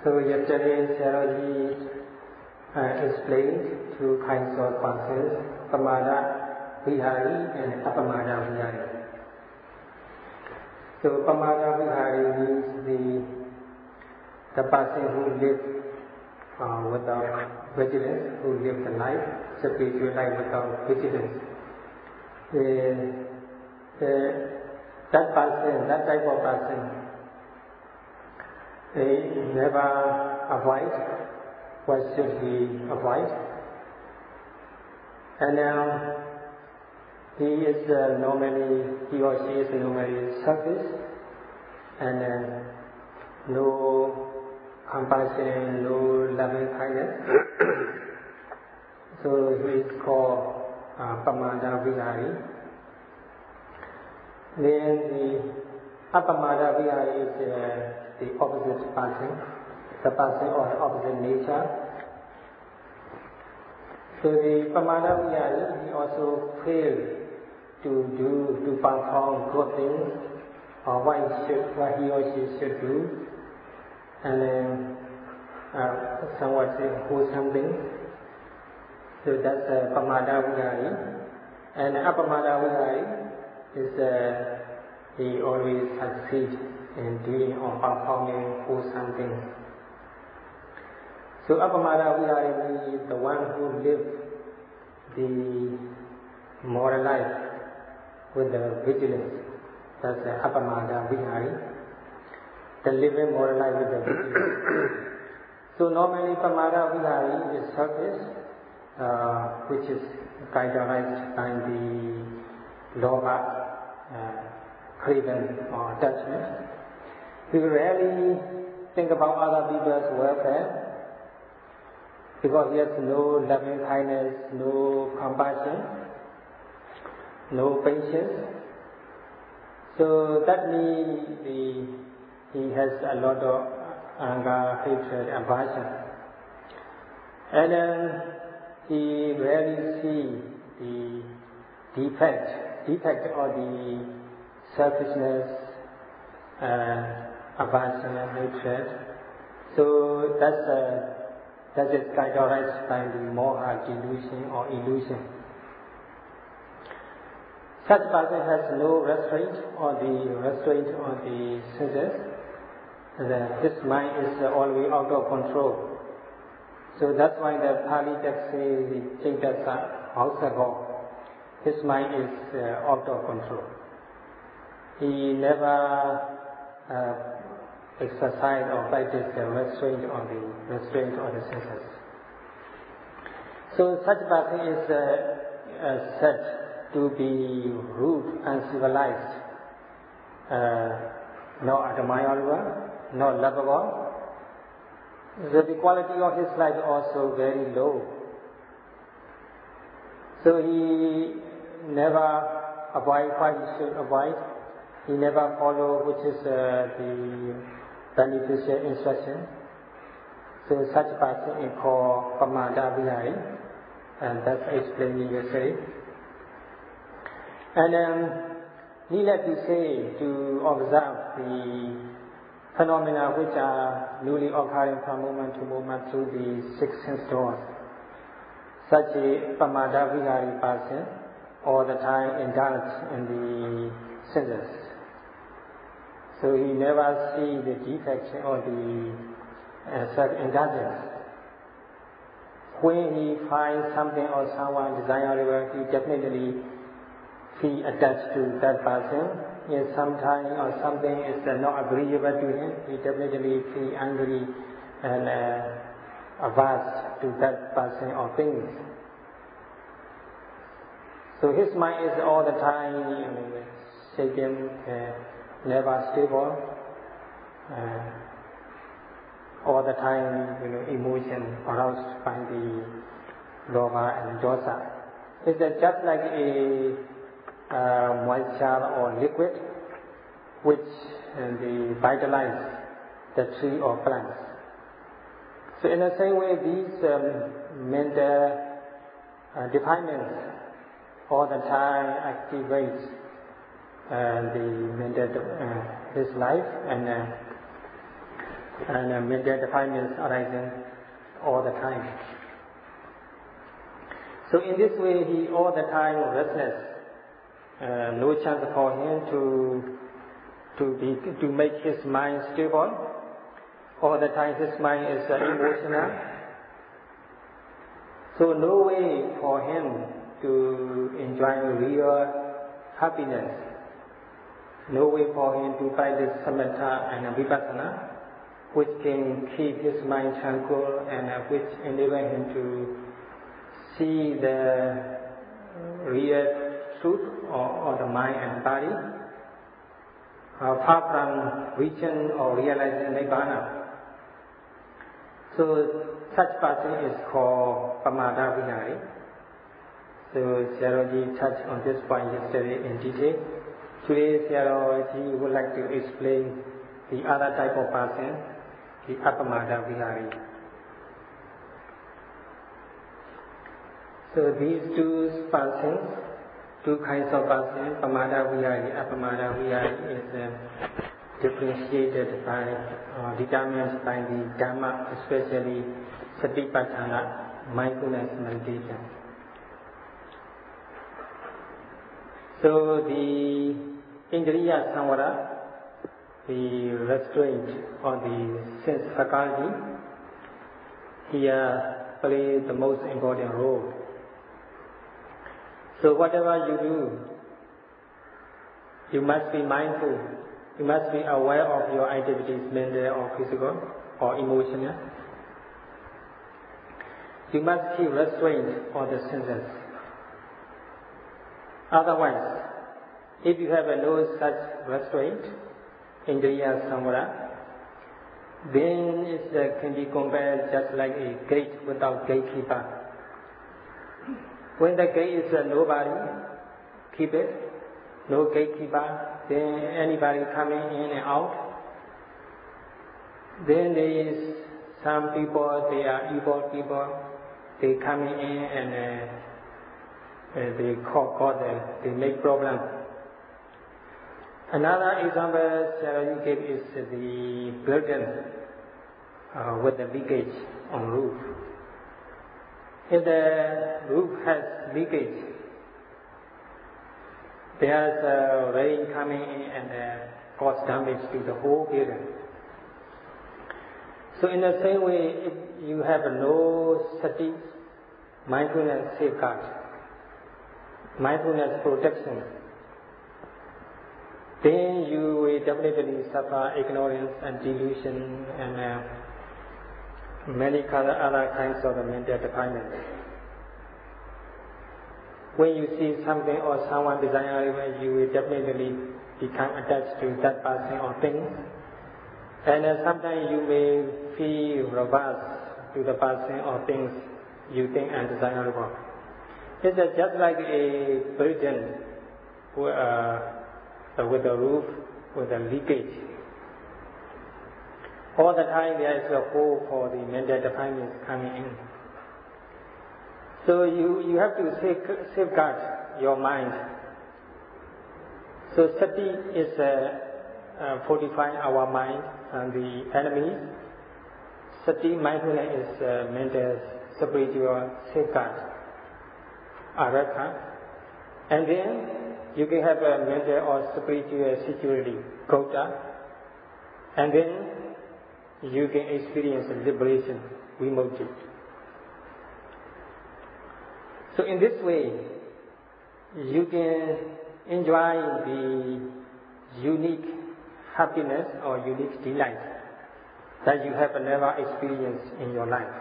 So yesterday Sayadaw explained two kinds of persons, Paṇḍitā Vihari and Apamada Vihari. So Paṇḍitā Vihari means the person who lives without vigilance, who lives a life, spiritual life without vigilance. That type of person, they never avoid what should he avoid. And now he or she is normally selfish and no compassion, no loving kindness. So he is called Paṇḍitā Vihari. Then the Apamada Vihari is the opposite person, the person of the opposite nature. So the Paṇḍitā Vihari, he also failed to perform good things or what he or she should do, and somewhat wholesome things. So that's Paṇḍitā Vihari. And Apamada Vihari is he always succeeds in doing or performing wholesome things. So Apamada Vihari is the one who lives the moral life with the vigilance. That's Apamada Vihari, the living moral life with the vigilance. So normally Paṇḍitā Vihari is selfish, which is characterized by the lobha, craving or attachment. We rarely think about other people's welfare because he has no loving kindness, no compassion, no patience. So that means he has a lot of anger, hatred, aversion. And he rarely sees the defect or the selfishness, aversion and hatred. So that is characterized by the moha, delusion or illusion. Such person has no restraint on the senses. His mind is always out of control. So that's why the Pali text says, Chaitasa Hausago. His mind is out of control. He never exercise or practice the restraint on the senses. So such person is said to be rude, uncivilized, not admirable, not lovable. So the quality of his life is also very low. So he never avoid what he should avoid. He never follow which is the beneficial instruction. So such person is called Paṇḍitā Vihari, and that's explained yesterday. And needless to say, to observe the phenomena which are newly occurring from moment to moment through the six sense doors. Such a Paṇḍitā Vihari person all the time indulges in the senses. So he never sees the defects or the self-indulgence. When he finds something or someone desirable, he definitely feel attached to that person. If something or something is not agreeable to him, he definitely feel angry and averse to that person or things. So his mind is all the time shaken, never stable, all the time emotion aroused by the lobha and dosa. It's just like a moisture or liquid which vitalize the tree or plants. So in the same way, these mental defilements all the time activates his life and and mental defilements arising all the time. So in this way, he all the time restless. No chance for him to make his mind stable. All the time his mind is emotional. So no way for him to enjoy real happiness. No way for him to practice samatha and vipassana, which can keep his mind tranquil and which enable him to see the real truth of the mind and body, far from reaching or realizing Nibbana. So such person is called Paṇḍitā Sayadaw. So Sayadaw touched on this point yesterday in detail. Today Sayadaw would like to explain the other type of person, the Paṇḍitā Sayadaw. So these two persons, two kinds of persons, Paṇḍitā Sayadaw, Anapana is differentiated by, determined by the Dhamma, especially Satipatthana, mindfulness meditation. So the Indriya Samvara, the restraint or the sense faculty, here plays the most important role. So whatever you do, you must be mindful. You must be aware of your activities, mental or physical or emotional. You must keep restraint on the senses. Otherwise, if you have no such restraint, Indriya Samvara, then it can be compared just like a gate without gatekeeper. When the gate is nobody, keep it, no gatekeeper, then anybody coming in and out. Then there is some people, they are evil people, they coming in and they cause them, they make problems. Another example Sayadaw gave is the building with the leakage on roof. If the roof has leakage, there's rain coming in and cause damage to the whole building. So in the same way, if you have no sati, mindfulness safeguard, mindfulness protection, then you will definitely suffer ignorance and delusion and many other kinds of mental defilements. When you see something or someone desirable, you will definitely become attached to that person or thing. And sometimes you may feel reverse to the person or things you think undesirable. It's just like a building with a roof, with a leakage. All the time there is a hole for the mental defilements coming in. So you have to safeguard your mind. So sati is fortifying our mind and the enemies. Sati, mindfulness, is mental spiritual safeguard, araka. And then you can have a mental or spiritual security, kota. And then you can experience liberation, vimukti. So in this way, you can enjoy the unique happiness or unique delight that you have never experienced in your life.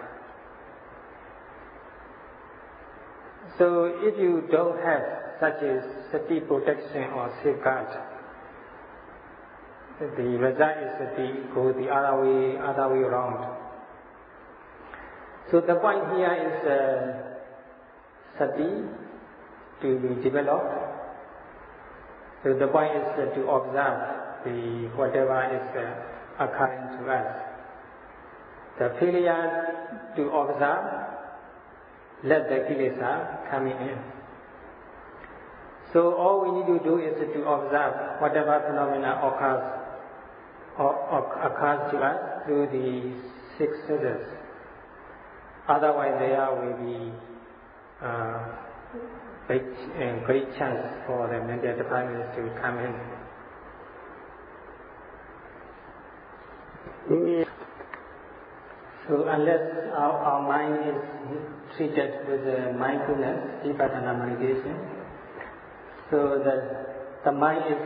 So if you don't have such a sati protection or safeguard, the result is that they go the other way around. So the point here is sati to be developed. So the point is to observe whatever is occurring to us. The failure to observe, let the kilesa come in. So all we need to do is to observe whatever phenomena occurs occurs to us through the six senses. Otherwise, there will be great chance for the mental defilements to come in. So unless our mind is treated with mindfulness, Vipassana meditation, so the mind is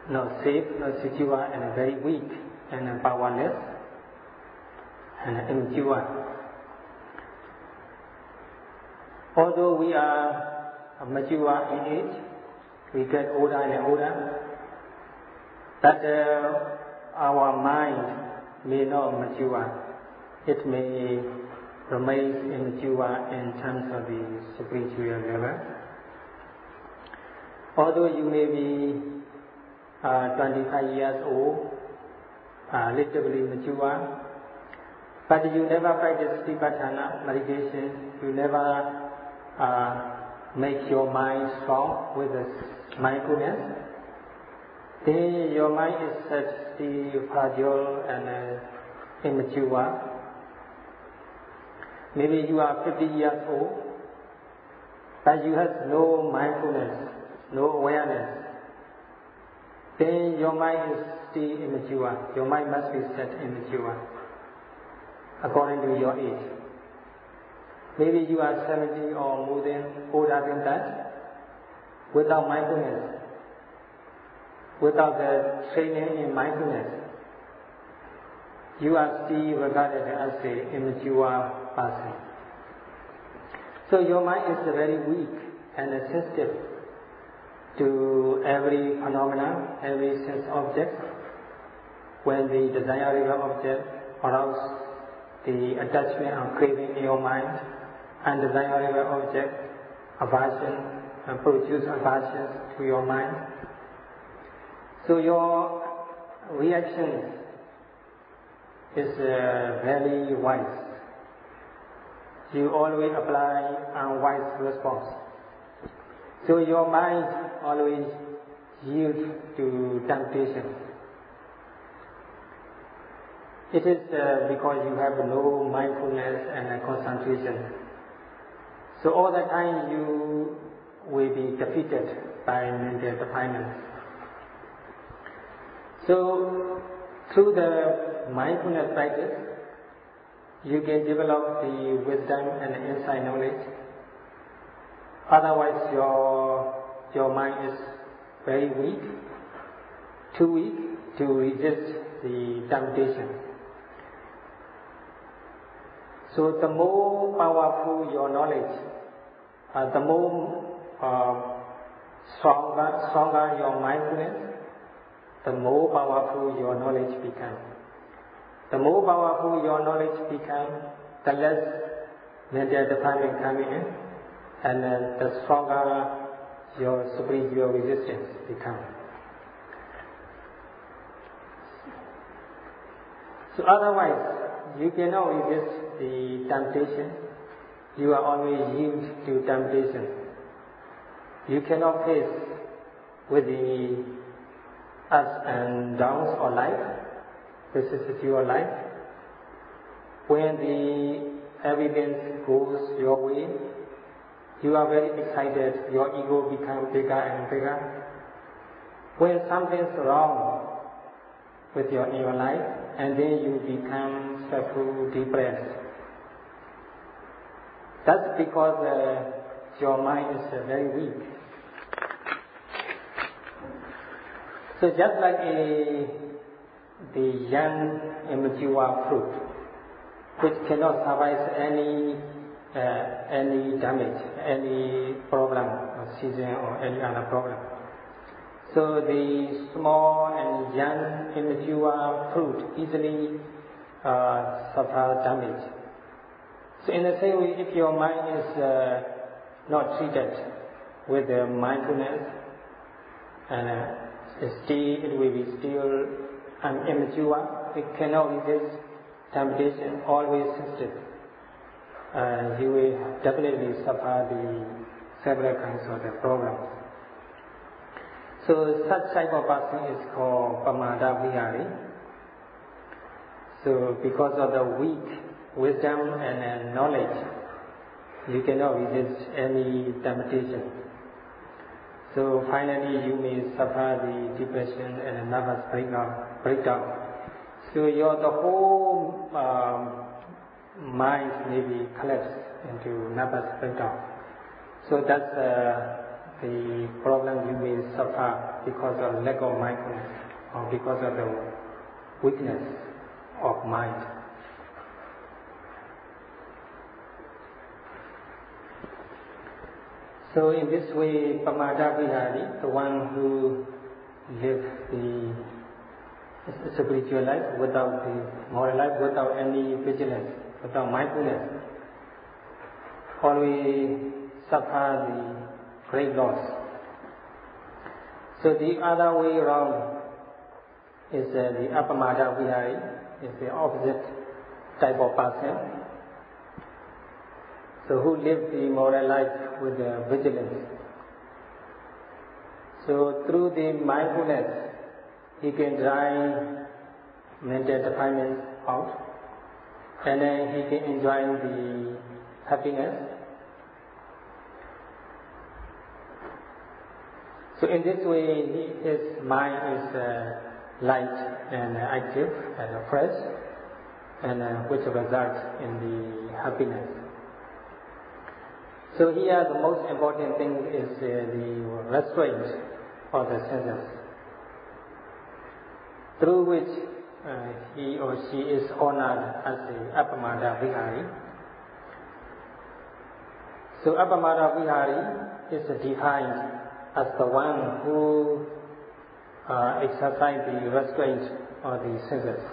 not safe, not secure, and very weak and powerless and impure. Although we are mature in age, we get older and older, but our mind may not mature. It may remain immature in terms of the spiritual level. Although you may be 25 years old, relatively mature, but you never practice Vipassana meditation, you never make your mind strong with mindfulness, then your mind is still fragile and immature. Maybe you are 50 years old, but you have no mindfulness, no awareness. Then your mind is still immature. Your mind must be set immature according to your age. Maybe you are 70 or more than older than that, without mindfulness, without the training in mindfulness. You are still regarded as an immature person. So your mind is very weak and sensitive to every phenomenon, every sense object. When the desirable object arouses the attachment or craving in your mind, undesirable object, aversion, produce aversion to your mind. So your reaction is very wise. You always apply unwise response. So your mind always yields to temptation. It is because you have no mindfulness and concentration. So all the time you will be defeated by mental defilements. So through the mindfulness practice, you can develop the wisdom and insight knowledge. Otherwise, your mind is very weak, too weak to resist the temptation. So the more powerful your knowledge, the more stronger your mindfulness, the more powerful your knowledge becomes. The more powerful your knowledge becomes, the less mental defilement coming in, and the stronger your spiritual resistance becomes. So otherwise, you cannot resist the temptation. You are always yield to temptation. You cannot face with the ups and downs of life. This is your life. When the evidence goes your way, you are very excited. Your ego becomes bigger and bigger. When something's wrong with your life, and then you become stressful, depressed. That's because your mind is very weak. So just like the young immature fruit, which cannot survive any damage, any problem or season or any other problem. So the small and young immature fruit easily suffer damage. So in the same way, if your mind is not treated with mindfulness, and it will be still immature, it cannot resist temptation, always sensitive. You will definitely suffer the several kinds of the problems. So such type of person is called Paṇḍitā Vihari. So because of the weak wisdom and knowledge, you cannot resist any temptation. So finally you may suffer the depression and a nervous breakdown. So the whole mind may be collapsed into nervous breakdown. So that's the problem you may suffer because of lack of mindfulness or because of the weakness of mind. So in this way, Paṇḍitā Vihari, the one who lives the spiritual life without the moral life, without any vigilance, without mindfulness, always suffer the great loss. So the other way around is the Paṇḍitā Vihari, is the opposite type of person. So who live the moral life with vigilance. So through the mindfulness, he can drive mental defilements out, and then he can enjoy the happiness. So in this way, his mind is light and active and fresh, and which results in the happiness. So here the most important thing is the restraint of the senses, through which he or she is honored as the Paṇḍitā Vihari. So Paṇḍitā Vihari is defined as the one who exercises the restraint of the senses.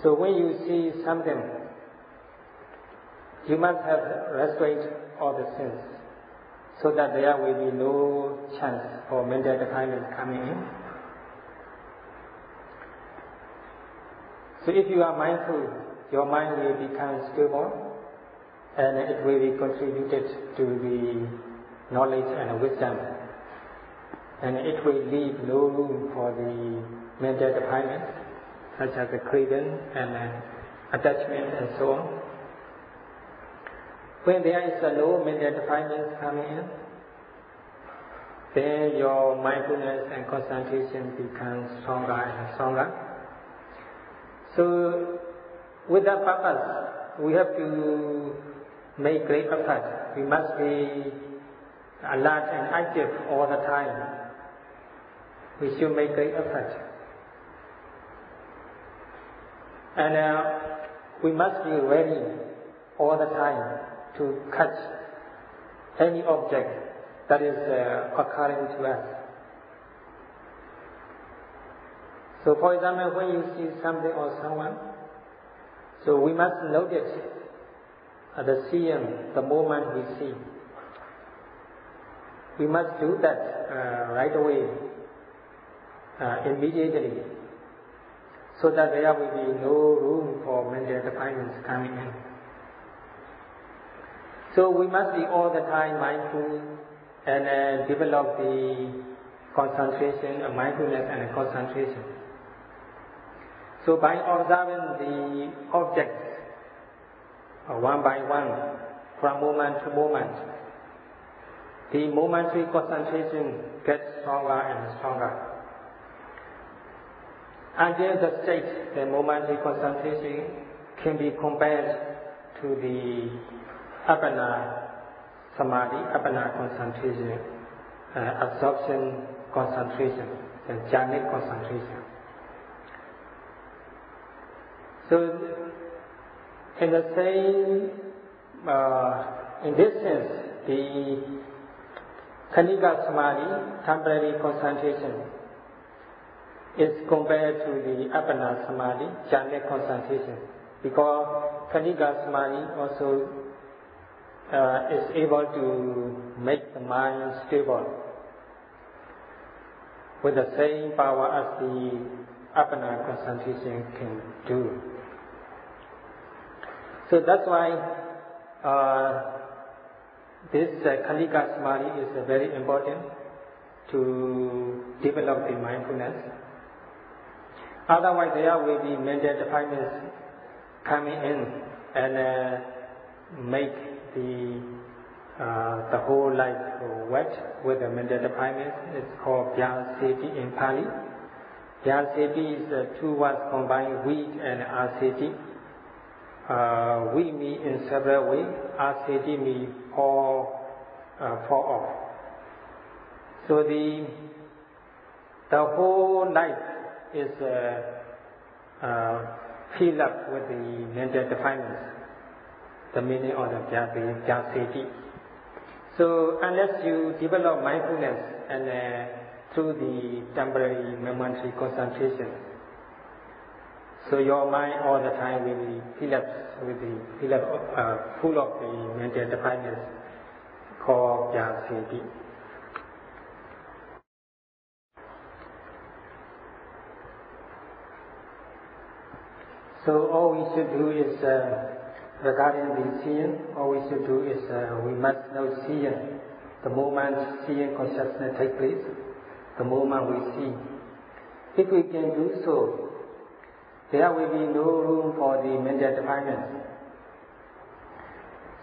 So when you see something, you must have restraint of the sense, so that there will be no chance for mental defilement coming in. So if you are mindful, your mind will become stable, and it will be contributed to the knowledge and wisdom, and it will leave no room for the mental defilement, such as the craving and attachment and so on. When there is no mental defilement coming in, then your mindfulness and concentration becomes stronger and stronger. So with that purpose, we have to make great effort. We must be alert and active all the time. We should make great effort. And we must be ready all the time to catch any object that is occurring to us. So for example, when you see something or someone, so we must notice the seeing the moment we see. We must do that right away, immediately, so that there will be no room for mental defilements coming in. So we must be all the time mindful and develop the concentration, mindfulness and concentration. So by observing the objects one by one, from moment to moment, the momentary concentration gets stronger and stronger. Until the state, the momentary concentration can be compared to the Anapana samadhi, Anapana concentration, absorption concentration, and jhanic concentration. So, in the same, in this sense, the Khanika samadhi, temporary concentration, is compared to the Anapana samadhi, jhanic concentration, because Khanika samadhi also is able to make the mind stable with the same power as the Anapana concentration can do. So that's why this Khanika Samadhi is very important to develop the mindfulness. Otherwise, there will be mental defilements coming in and make the whole life wet with the mental defilements. It's called Vyaseti in Pali. Vyaseti is two words combined, weak and aseti. We mean in several ways. Aseti means fall off. So the whole life is filled up with the mental defilements. The meaning of the Vyaseti. So unless you develop mindfulness and through the temporary momentary concentration, so your mind all the time will be full of the mental defilements called Vyaseti. So all we should do is, regarding the seeing, all we should do is we must know seeing. The moment seeing consciousness takes place, the moment we see. If we can do so, there will be no room for the mental defilements.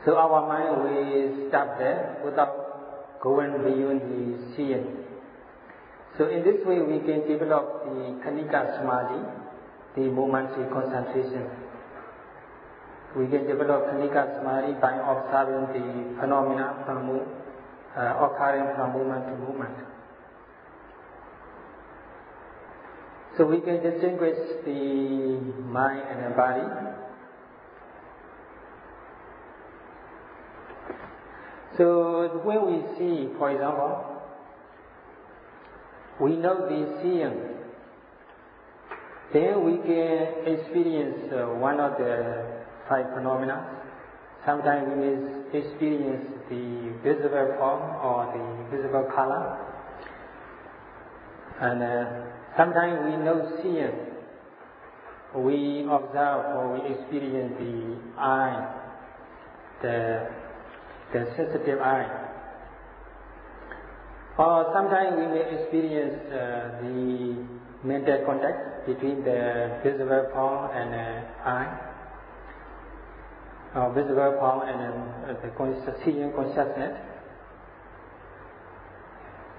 So our mind will stop there without going beyond the seeing. So in this way we can develop the Khanika Samadhi, the momentary concentration. We can develop Khanika Samadhi by observing the phenomena occurring from moment to moment. So we can distinguish the mind and the body. So when we see, for example, we know the seeing, then we can experience one of the five phenomena. Sometimes we may experience the visible form or the visible color. And sometimes we know seeing. We observe or we experience the eye, the sensitive eye. Or sometimes we may experience the mental contact between the visible form and eye, or visible form and the seeing consciousness.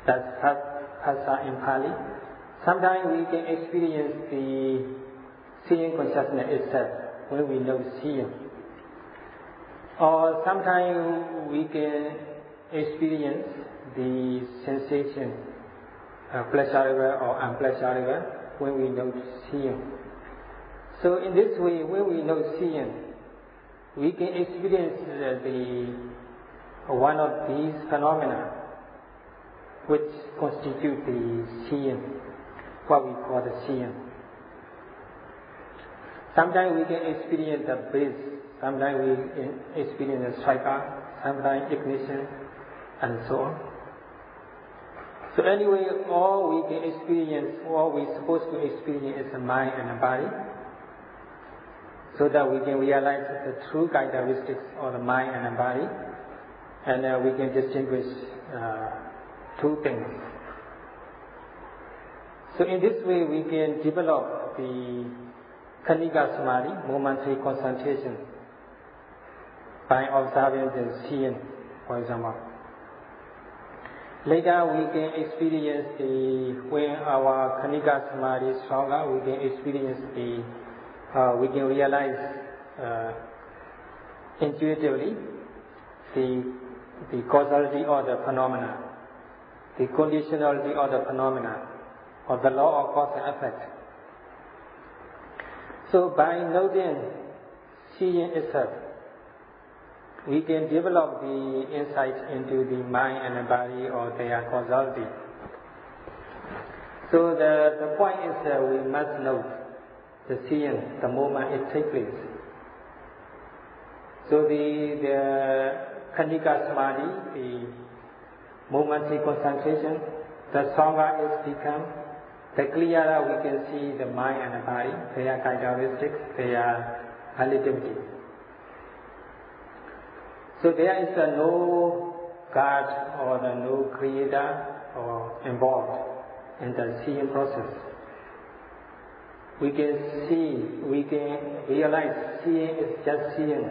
That's Phasa in Pali. Sometimes we can experience the seeing consciousness itself when we know seeing. Or sometimes we can experience the sensation, pleasurable or unpleasurable, when we know seeing. So in this way, when we know seeing, we can experience one of these phenomena which constitute the seeing, what we call the seeing. Sometimes we can experience the breeze, sometimes we experience the striker, sometimes ignition, and so on. So anyway, all we can experience, all we're supposed to experience is the mind and the body, so that we can realize the true characteristics of the mind and the body, and we can distinguish two things. So in this way we can develop the Khanika Samadhi, momentary concentration, by observing the seeing, for example. Later we can experience when our Khanika Samadhi is stronger, we can experience we can realize intuitively the causality of the phenomena, the conditionality of the phenomena, or the law of cause and effect. So by noting seeing itself, we can develop the insight into the mind and the body or their causality. So the point is that we must know the seeing the moment it takes place. So the Khanika Samadhi, the momentary concentration, the stronger it becomes, the clearer we can see the mind and the body, their characteristics, their relativity. So there is no God or no creator or involved in the seeing process. We can realize seeing is just seeing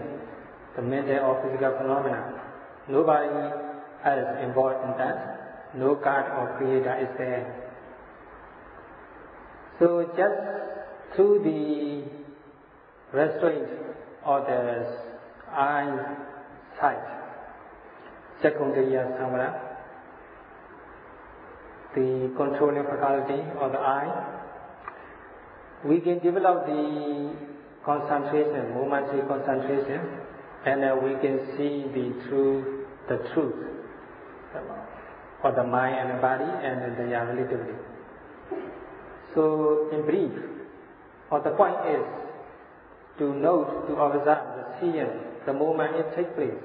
the mental or physical phenomena. Nobody else involved in that. No God or creator is there. So just through the restraint or the eyesight, secondary samvara, the controlling faculty of the eye, we can develop the concentration, momentary concentration, and we can see the truth of the mind and the body and their relativity. So, in brief, the point is to note, to observe the seeing, the moment it takes place.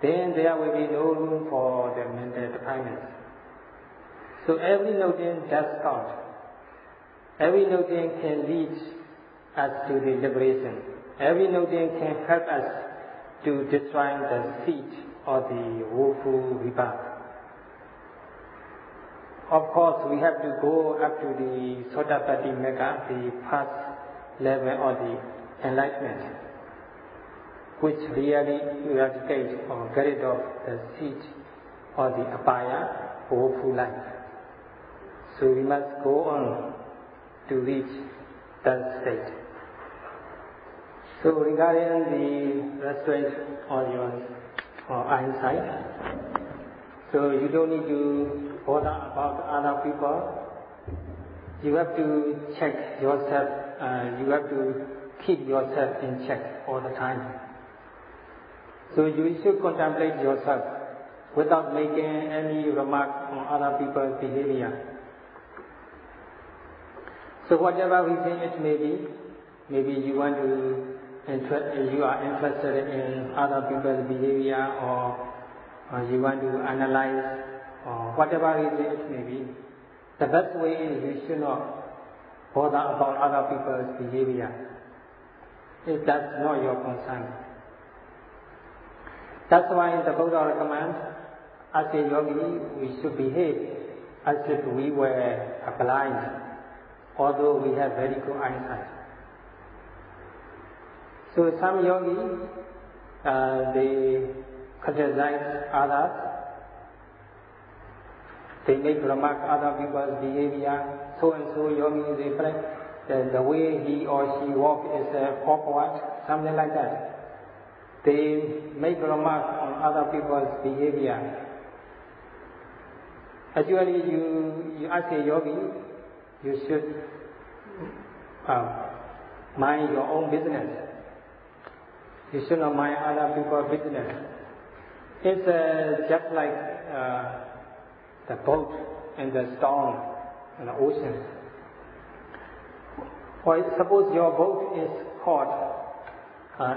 Then there will be no room for the mental defilement. So every noting does count. Every noting can lead us to the liberation. Every noting can help us to destroy the seed of the woeful rebirth. Of course, we have to go up to the Sotapatti Mega, the first level of the enlightenment, which really eradicates or get rid of the seed or the apaya, woeful life. So we must go on to reach that state. So regarding the restraint on your eyesight, so you don't need to bother about other people. You have to check yourself. You have to keep yourself in check all the time. So you should contemplate yourself without making any remarks on other people's behavior. So whatever reason it may be, maybe you are interested in other people's behavior, or you want to analyze, or whatever reason it may be. The best way is you should not bother about other people's behavior. If that's not your concern. That's why the Buddha recommends, as a yogi, we should behave as if we were blind, although we have very good eyesight. So some yogis, they criticize others. They make remarks other people's behavior. So and so yogi is different. The way he or she walks is awkward, something like that. They make remarks on other people's behavior. Actually, you as a yogi, you should mind your own business. You should not mind other people's business. It's just like the boat in the storm in the ocean. Or suppose your boat is caught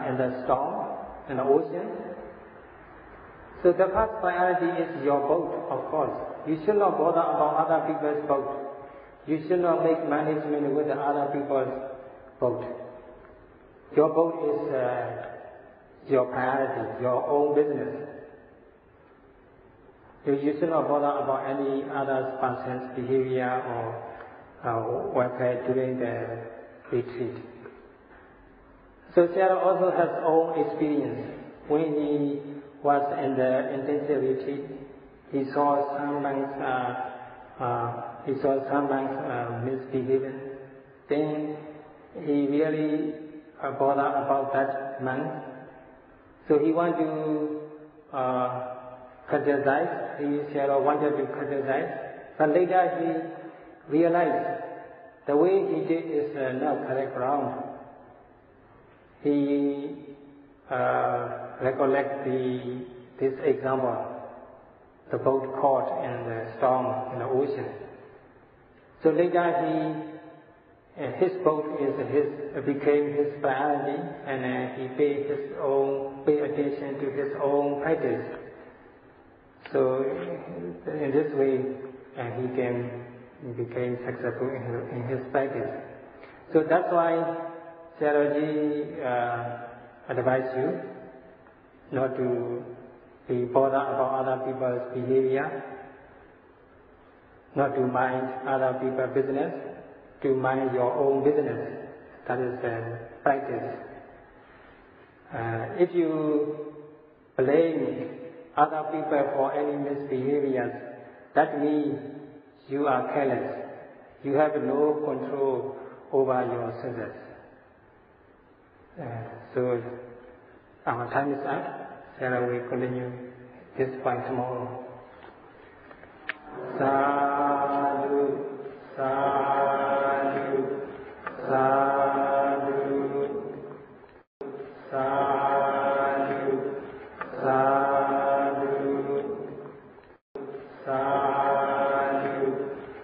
in the storm in the ocean. So the first priority is your boat, of course. You should not bother about other people's boat. You should not make management with the other people's boat. Your boat is your priority, your own business. You should not bother about any other person's behavior or welfare during the retreat. So Sayadaw also has own experience. When he was in the intensive retreat, he saw some monks misbehaving. Then he really bothered about that monk. So he wanted to criticize. Sayadaw wanted to criticize, but later he realized the way he did is not correct, wrong. He recollects this example, the boat caught in the storm in the ocean. So later his boat became his priority, and he paid attention to his own practice. So in this way, he became successful in his practice. So that's why Sayadaw advise you not to be bothered about other people's behavior, not to mind other people's business, to mind your own business. That is practice. If you blame other people for any misbehaviors, that means you are careless. You have no control over your senses. So our time is up. Shall we continue this point tomorrow? Sadhu, sadhu, sadhu.